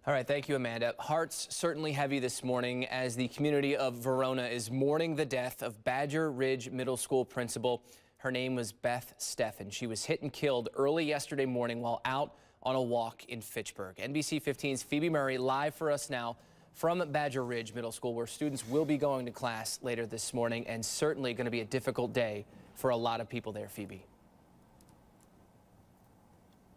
All right, thank you, Amanda. Hearts certainly heavy this morning as the community of Verona is mourning the death of Badger Ridge Middle School principal. Her name was Beth Steffen. She was hit and killed early yesterday morning while out on a walk in Fitchburg. NBC 15's Phoebe Murray live for us now from Badger Ridge Middle School, where students will be going to class later this morning, and certainly going to be a difficult day for a lot of people there, Phoebe.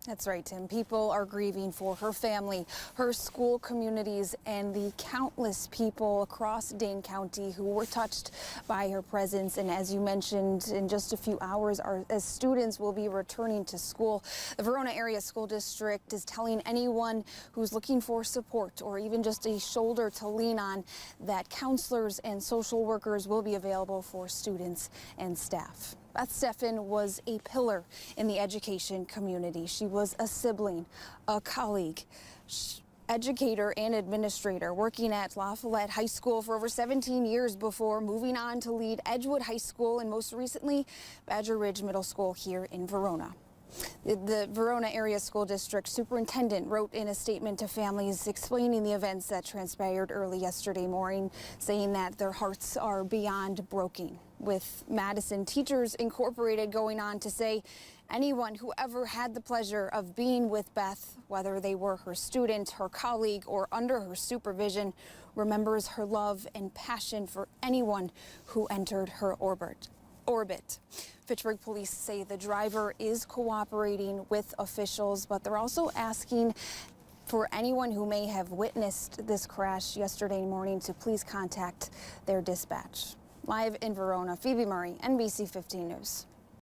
That's right, Tim. People are grieving for her family, her school communities, and the countless people across Dane County who were touched by her presence. And as you mentioned, in just a few hours, as students will be returning to school, the Verona Area School District is telling anyone who's looking for support or even just a shoulder to lean on that counselors and social workers will be available for students and staff. Beth Steffen was a pillar in the education community. She was a sibling, a colleague, educator and administrator, working at Lafayette High School for over 17 years before moving on to lead Edgewood High School and most recently Badger Ridge Middle School here in Verona. The Verona Area School District Superintendent wrote in a statement to families explaining the events that transpired early yesterday morning, saying that their hearts are beyond broken. With Madison Teachers Incorporated going on to say anyone who ever had the pleasure of being with Beth, whether they were her student, her colleague, or under her supervision, remembers her love and passion for anyone who entered her orbit. Fitchburg police say the driver is cooperating with officials, but they're also asking for anyone who may have witnessed this crash yesterday morning to please contact their dispatch. Live in Verona, Phoebe Murray, NBC 15 News.